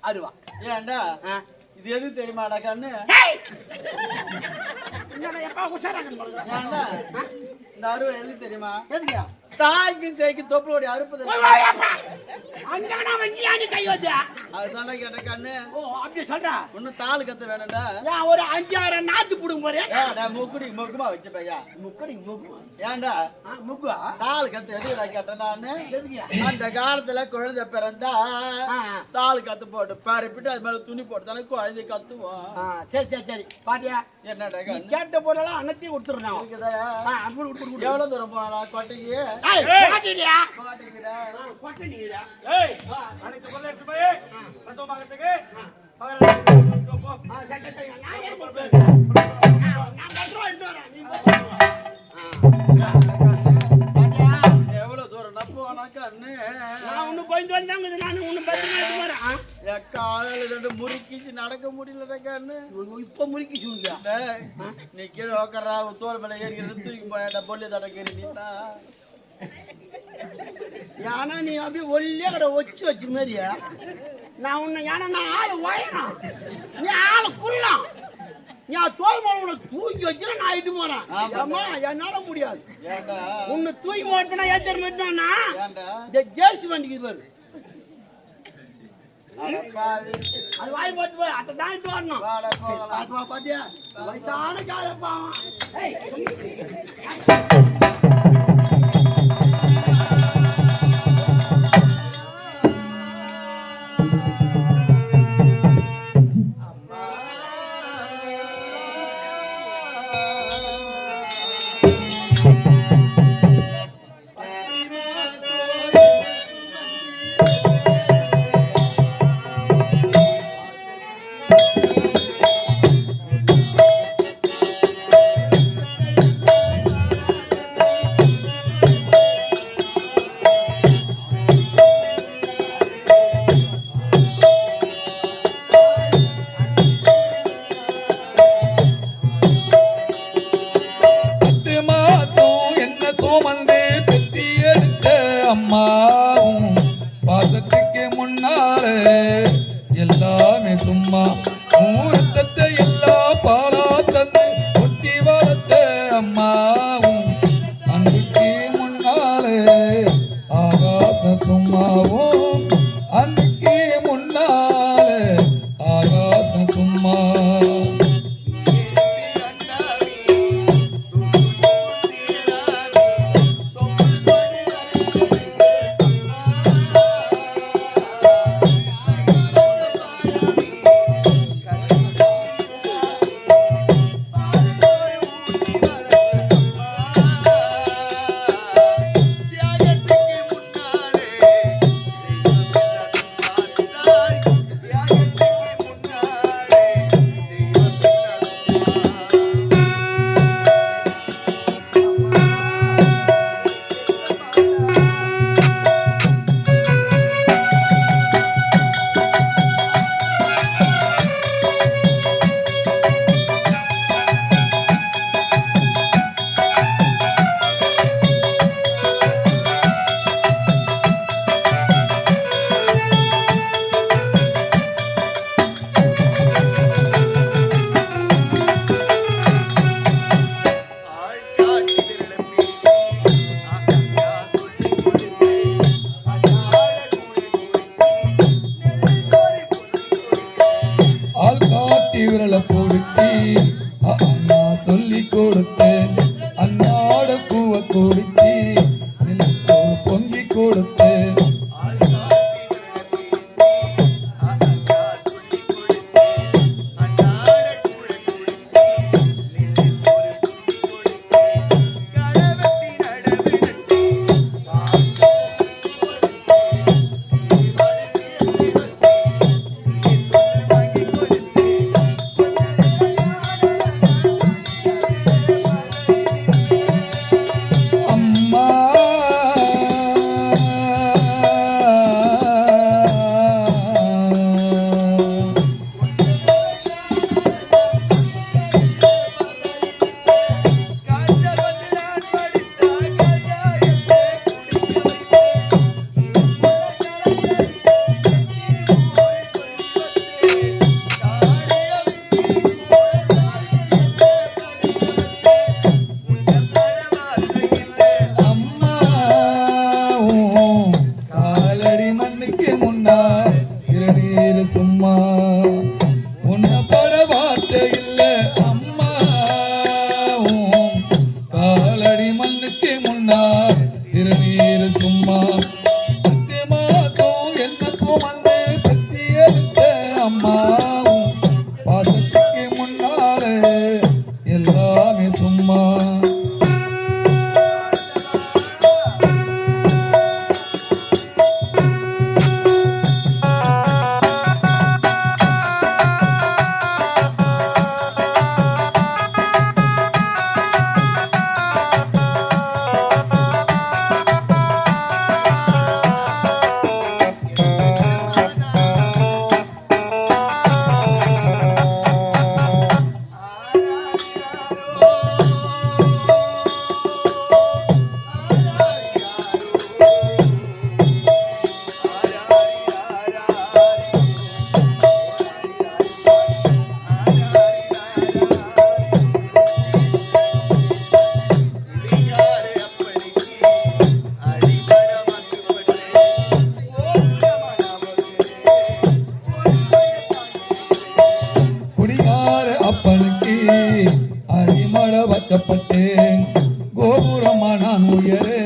அருவா ஏன்டா இது எது தெரியுமாடா கண்ணு? ஏன்டா இந்த அருவா எது தெரியுமா? எதுக்கு? தாய்க்கு சேய்க்கு தொப்புளோட அறுப்பது. அதுதானே கேட்ட கண்ணு. அப்படி சொல்றா இன்னும் தாலு கத்த வேணும்டா. ஒரு 5-6 நாத்து புடுங்க போறேன். முக்குடி முக்குமா வச்சு பையா. முக்குடி முக்கு ஏன்டா முக்குவா தாலு கத்த எதுடா கேட்டேன் நானு. அந்த காலத்துல குழந்தை பிறந்தா தாலு கத்து போட்டு பரப்பிட்டு அது மேல துணி போட்டு தானே குழந்தை கத்துவோம். சரி சரி சரி பாட்டியா என்னடா கேட்ட போறலாம் அன்னத்தையும் கொடுத்துருந்தேன். எவ்வளவு தூரம் போனா கொட்டைக்கு? எவ்வளவு தூரம் நப்புவானா கண்ணு? நான் ஒண்ணு போய் வந்தாங்க நான் ஒண்ணு காலையில ரெண்டு முறுக்கிச்சு நடக்க முடியல கண்ணு. இப்ப முறுக்கி சொல்லுங்க. நீ கீழே உக்காரா தோல் மேல ஏறிக்கிறது தூக்கி போயாட்டா பொல்லி தடக்கறி நீனா. யானா நீ அப்படியே ஒல்லியா கடை வச்சு மாதிரியா நான் உன்னை யானா நான் ஆளு வயறான் நீ ஆளு குள்ளம் நீ தோல் மேல உன்னை தூக்கி வச்சுனா நான் இட்டு போறேன். ஆமா என்னால முடியாது. உன்னை தூக்கி போறதுனா ஏத்தர் மட்டும்னா இந்த ஜேசி வண்டிக்கு பாரு அது வாய் போட்டு போய் அதை தான் இட்டு வரணும். பாத்தியா வயசான காலப்பாவன். பாசத்துக்கு முன்னாலே எல்லாமே சும்மா ஊரத்தத்தை எல்லா பாலா தந்து ஒட்டி வளர்த்த அம்மாவும் அன்றைக்கு முன்னாலே ஆகாச சும்மாவும் அன்றைக்கு முன்னாலே ஆகாச சும்மா. விரல பொடிச்சி அண்ணா சொல்லி கொடுத்தேன் அண்ணாட பூவை கொடுச்சி பொங்கி கொடுத்தேன். திருநீர் சும்மா உன்னை பட வார்த்தை இல்ல அம்மா உன் காலடி மண்ணுக்கு முன்னால் திருநீர் சும்மா பத்து மாதம் என்ன சுமந்து பத்தி எடுத்த அம்மா உன் பாசத்துக்கு முன்னாலே எல்லாமே சும்மா அப்பனுக்கு அடிமட வைக்கப்பட்டேன் கோபுரமா நான் உயரே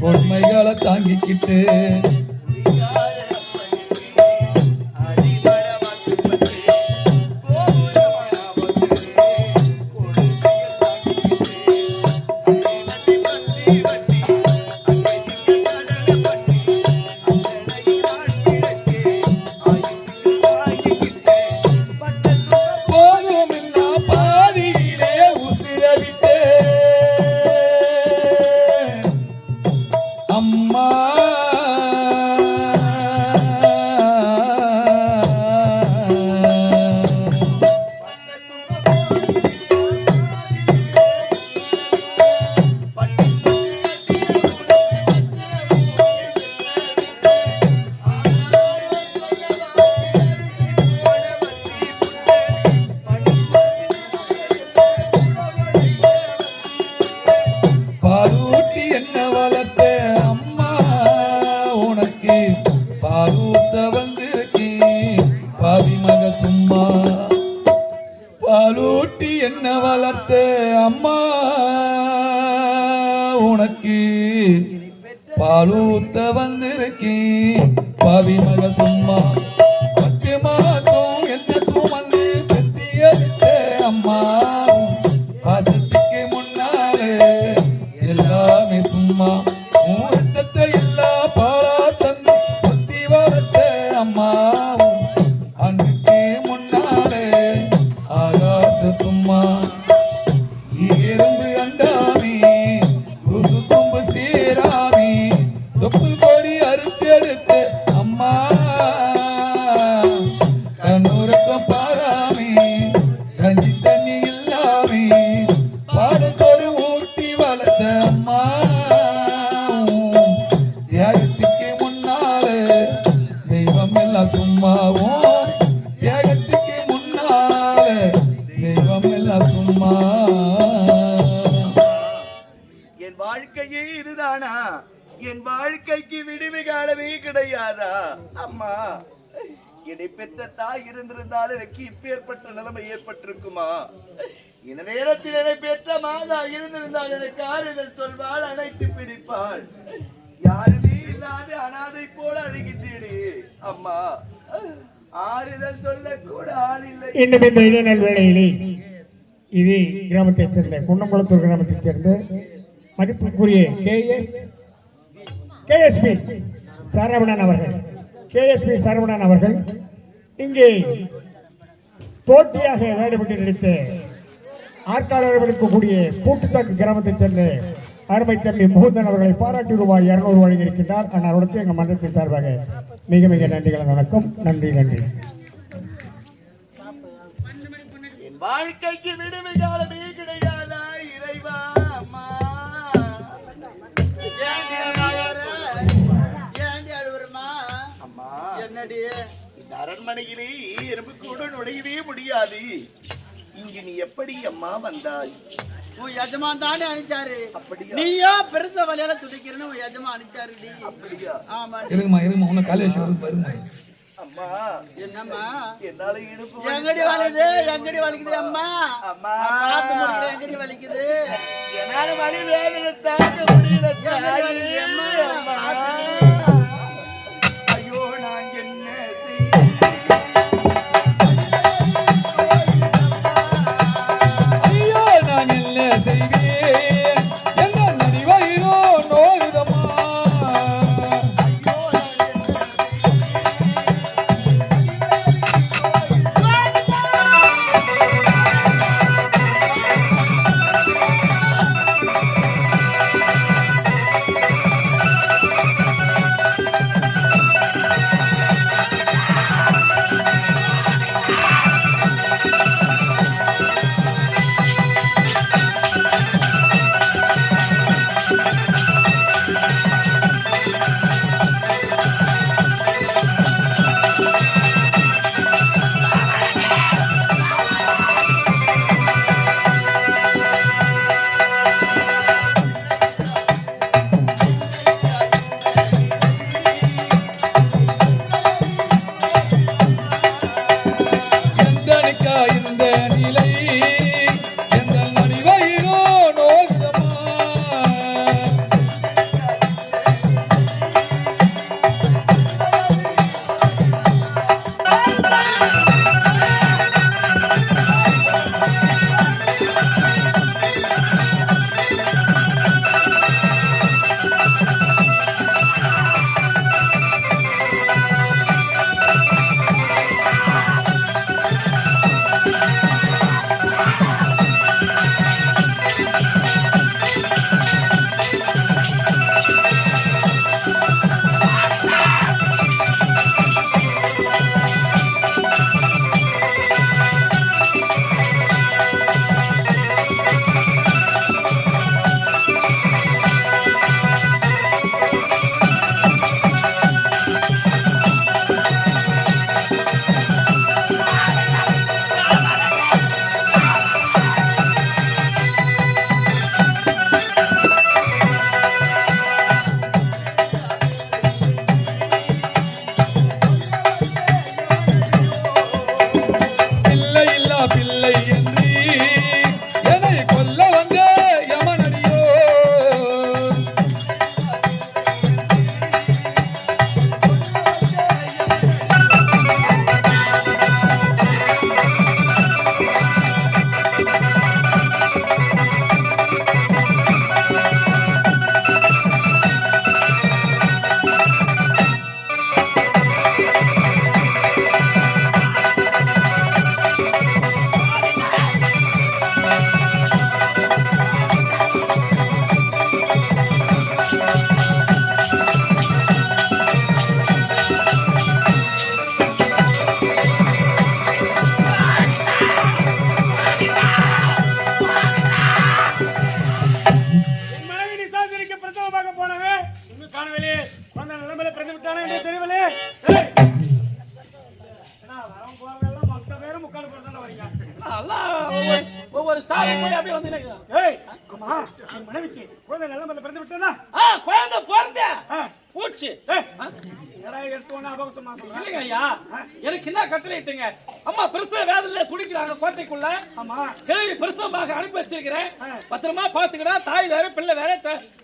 கொடுமைகளை தாங்கிக்கிட்டு அம்மா பாலூட்டி என்ன வளர்த்த அம்மா உனக்கு பாலூத்த வந்திருக்கேன் பாவி மக சும்மா பாலூட்டி என்ன வளர்த்த அம்மா உனக்கு பாலூத்த வந்திருக்கேன் பாவி மக சும்மா பத்து மாதம் என்ன சுமந்து பெத்தி எடுத்த அம்மா பாசத்துக்கு முன்னாலே எல்லாமே சும்மா மூத்தத்தை எல்லா பாலா தந்து பத்தி வளர்த்த அம்மாவும் அன்னைக்கு முன்னாலே ஆகாச சும்மா எறும்பு அண்டாமி குசு கொம்பு சேராமி தொப்பு கொடி அறுத்தெடுத்து அம்மா கண்ணூருக்கும் பாராமி கஞ்சி தண்ணி இல்லாமி பாடத்தோடு ஊட்டி வளர்த்த அம்மா தியாகத்துக்கு முன்னாலே தெய்வம் எல்லாம் சும்மாவும் தியாகத்துக்கு முன்னாலே தெய்வம் எல்லாம் சும்மா என் வாழ்க்கையே இதுதானா என் வாழ்க்கைக்கு விடுவி காலமே கிடையாதா அம்மா என்னை பெற்ற தாய் இருந்திருந்தால் எனக்கு இப்பேற்பட்ட நிலைமை ஏற்பட்டிருக்குமா இந்த நேரத்தில் என்னை பெற்ற மாதா இருந்திருந்தால் எனக்கு ஆறுதல் சொல்வாள் அணைத்து பிடிப்பாள் யாருமே இல்லாத அனாதை போல அழுகின்றேனே அம்மா ஆறுதல் சொல்ல கூட ஆள் இல்லை. இன்னும் இந்த இடைநல் வேளையிலே இது கிராமத்தைச் சேர்ந்த குன்னங்குளத்தூர் கிராமத்தைச் சேர்ந்த மதிப்புக்குரிய கேஎஸ்பி சரவணன் அவர்கள் இங்கே போட்டியாக விளையாடப்பட்டு நடித்த ஆற்காலர்கள் இருக்கக்கூடிய பூட்டுத்தாக்கு கிராமத்தைச் சேர்ந்த அருமை தம்பி முகுந்தன் அவர்களை பாராட்டி ரூபாய் 200 வழங்கியிருக்கின்றார். அன்னாரோடு எங்கள் மன்றத்தின் சார்பாக மிக மிக நன்றிகள். வணக்கம். நன்றி. என் வாழ்க்கைக்கு விடுவி காலமே கிடையாதா இறைவா அம்மா என்னடி இந்த அரண்மனையிலே எறும்பு கூட நுழையவே முடியாது. இங்கு நீ எப்படி அம்மா வந்தாய்? உன் எஜமான் தானே அனுப்பிச்சாரு. அப்படியா? நீயோ பெருச வலையில துடிக்கிறன்னு உன் எஜமான் அனுப்பிச்சாரு. அப்படியா? ஆமா. இருங்கம்மா உன்ன காலேஜ் வருது பாருங்க. அம்மா என்னம்மா என்னால இடுப்பு எங்கடி வலிக்குது அம்மா அம்மா பார்த்து முடியல எங்கடி வலிக்குது என்னால வலி வேதனை தாங்க முடியல தாயி. அம்மா. அம்மா. ஐயோ நான் என்ன ஐயோ நான் என்ன செய்வேன் எந்த நடிவயிரோ நோயுதமா எந்தனுக்கா இந்த நிலை எந்த நடிவயிரோ நோயுதமா பிள்ளை இல்லா பிள்ளை என்று என்னை கொல்ல வந்த யமனடியோ என் மனைவி நிசாந்திரிக்கு பிரசவமாக போனவே இன்னும் காணவில்லை வந்த நிலைமையில பிரச்சனை விட்டானே என்று தெரியவில்லை ஏய்! ஏன்னா, வரவன் போறவங்க மொத்த பேரும் முக்கால் பேர் தானே வரீங்க ஒவ்வொரு சாமி போய் அப்படியே வந்து ஏய் ஆமா என் மனைவிக்கு குழந்தை நிலைமையில பிரச்சனை விட்டானா குழந்தை பிறந்த பூச்சி ஏய் என்னடா எடுத்து ஒண்ணு அபகசமா சொல்றேன் இல்லைங்க ஐயா எனக்கு என்ன கட்டளை இட்டுங்க அம்மா பெருசா வேதனையில துடிக்கிறாங்க கோட்டைக்குள்ள ஆமா கிழவி பிரசவமாக அனுப்பி வச்சிருக்கிறேன் பத்திரமா பாத்துக்கடா தாய் வேற பிள்ளை வேற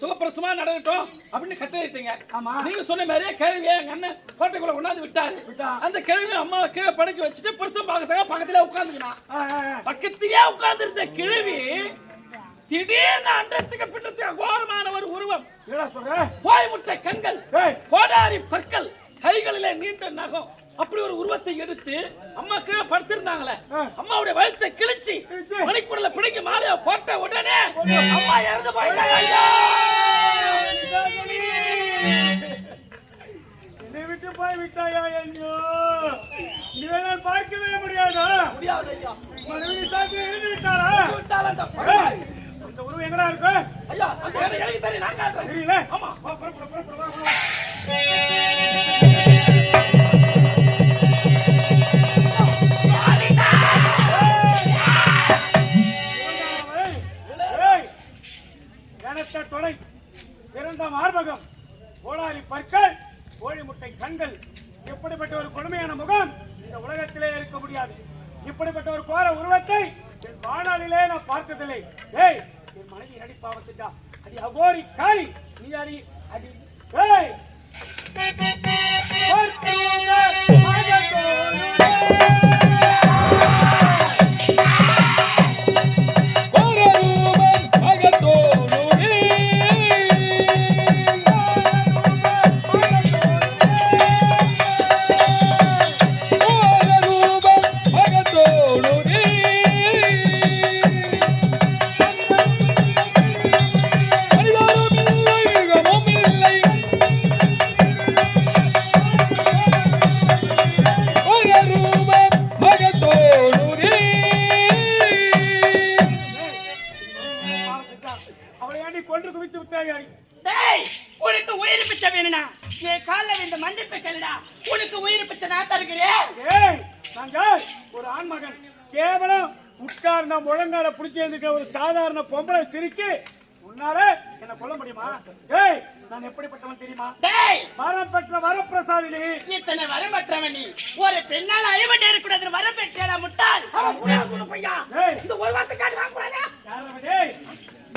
சுகப்பிரசவமா நடக்கட்டும் அப்படின்னு கட்டளை இட்டுங்க ஆமா. நீங்க சொன்ன மாதிரியே கிழவியை எங்க அண்ணன் கோட்டைக்குள்ள கொண்டாந்து விட்டாரு அந்த கிழவி அம்மா கீழே படுக்க வச்சுட்டு பிரசவம் பார்க்கறதுக்காக பக்கத்துல உட்காந்துக்கினான் பக்கத்திலேயே உட்கார்ந்து இருந்த கிழவி திடீர்னு அண்டத்துக்கு பின்னத்துக்கு அகோரமான ஒரு உருவம் என்னடா சொல்ற கோய் முட்டை கண்கள் ஏய். கோடாரி பற்கள் கைகளிலே நீண்ட நகம் அப்படி ஒரு உருவத்தை எடுத்து அம்மா கீழே படுத்திருந்தாங்களே அம்மாவுடைய வயித்தை கிழிச்சு மணிக்குடல பிடிக்க மாலையா போட்ட உடனே அம்மா இறந்து போயிட்டாங்க ஐயா என்னை விட்டு போய் விட்டாயா ஐயோ இதை நான் பார்க்கவே முடியாதா முடியாது ஐயா மனைவி சாத்தி எழுதி விட்டாரா விட்டால அந்த ஏய், பகவான். அந்த உருவம் எங்கடா இருக்கு ஐயா அந்த இடம் எழுதி தரேன் நான் காட்டுறேன் தெரியல ஆமா வா, புறப்படு, புறப்படு, வா, வா. ஏய், கனத்த தொடை பிறந்த மார்பகம் கோடாரி பற்கள் கோழி முட்டை கண்கள் எப்படிப்பட்ட ஒரு கொடுமையான முடியாது. இப்படிப்பட்ட ஒரு கோர உருவத்தை என் வாழ்நாளிலே நான் பார்த்ததில்லை. ஏய், என் மனைவி அடி பாவசிட்டா, அடி அகோரி காய், நீ அடி அடி ஏய் உனக்கு உயிர் பிச்சை வேணும்னா என் காலில் இந்த மன்னிப்பு கேளுடா. உனக்கு உயிர் பிச்சை நான் தருகிறேன். நாங்கள் ஒரு ஆண்மகன் கேவலம் உட்கார்ந்த முழங்கால புடிச்சு எழுந்திருக்கிற ஒரு சாதாரண பொம்பளை சிரிக்கு உன்னால என்ன கொல்ல முடியுமா? ஏய், நான் எப்படிப்பட்டவன் தெரியுமா? வரம் பெற்ற வரப்பிரசாதினி. இத்தனை வரம் பெற்றவன் நீ ஒரு பெண்ணால் அழிவட்டே இருக்கக்கூடாது. வரம் பெற்றா முட்டாள். இந்த ஒரு வார்த்தை காட்டு வாங்க கூடாதா?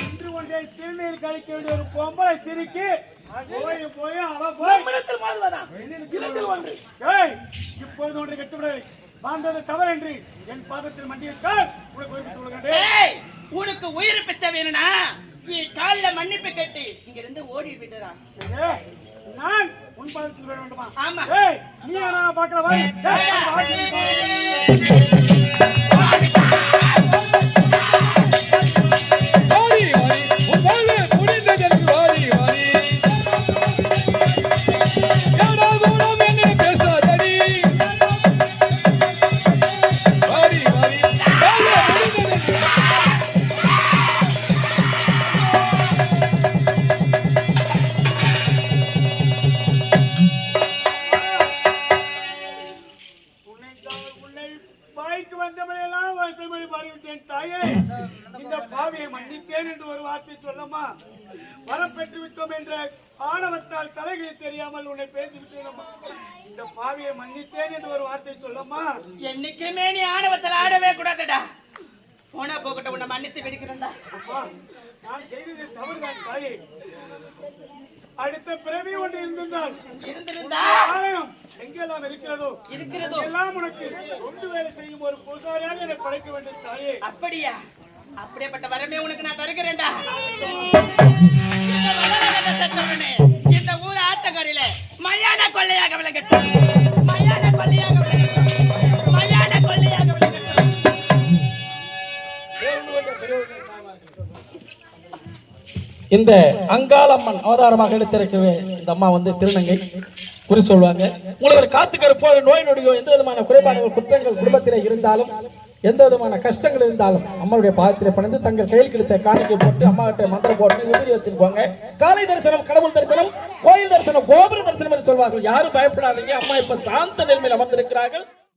இன்று ஒன்றே சிறுநீர் கழிக்க வேண்டிய ஒரு பொம்பளை சிரிக்கு போய் அவ போய் இப்பொழுது ஒன்றை கட்டுவிடவில்லை. வாழ்ந்தது தவறு என்று என் பாதத்தில் மண்டியிருக்கால் உனக்கு சொல்லுகிறேன். உனக்கு உயிர் பிச்சை வேணும்னா காலில் மன்னிப்பு கேட்டு இங்க இருந்து ஓடி விட்டுறா. நான் உன் பாதத்தில் வர வேண்டுமா? ஆமா. நீ நான் பார்க்கல. இந்த பாவியை மன்னித்தேன் என்று ஒரு வார்த்தை சொல்லம்மா. வரம் பெற்று விட்டோம் என்ற ஆணவத்தால் தலைகள் தெரியாமல் உன்னை பேசிவிட்டேனம்மா. இந்த பாவியை மன்னித்தேன் என்று ஒரு வார்த்தை சொல்லம்மா. என்னைக்குமே நீ ஆணவத்தில் ஆடவே கூடாதுடா. போனா போகட்டும், உன்னை மன்னித்து விடுக்கிறேன்டா. நான் செய்தது தவறுதான் தாயே. அடுத்த பிறவி ஒன்று இருந்திருந்தால் ஆலயம் எங்கெல்லாம் இருக்கிறதோ எல்லாம் உனக்கு ஒன்று வேலை செய்யும் ஒரு பூசாரியாக என்னை படைக்க வேண்டும் தாயே. அப்படியா? அப்படியேப்பட்ட வரமே உனக்கு நான் தருகிறேன்டா. இந்த ஊர் ஆத்தங்கரையில மயான கொள்ளையாக விளங்கட்டும். மயான கொள்ளையாக விளங்கட்டும். மயான கொள்ளையாக விளங்கட்டும். இந்த அங்காளம்மன் அவதாரமாக எடுத்திருக்கவே இந்த அம்மா வந்து திருநங்கை குறி சொல்லுவாங்க. உங்களுக்கு காத்துக்கிற போல நோய் நொடியோ எந்த விதமான குறைபாடுகள் குற்றங்கள் குடும்பத்திலே இருந்தாலும் எந்த விதமான கஷ்டங்கள் இருந்தாலும் அம்மாவுடைய பாதத்திலே பணிந்து தங்கள் கையில் கிடைத்த காணிக்கை போட்டு அம்மா கிட்ட மந்திரம் போட்டு உதவி வச்சிருப்பாங்க. காலை தரிசனம், கடவுள் தரிசனம், கோயில் தரிசனம், கோபுர தரிசனம் என்று சொல்வார்கள். யாரும் பயப்படாதீங்க. அம்மா இப்ப சாந்த நிலைமையில் அமர்ந்திருக்கிறார்கள்.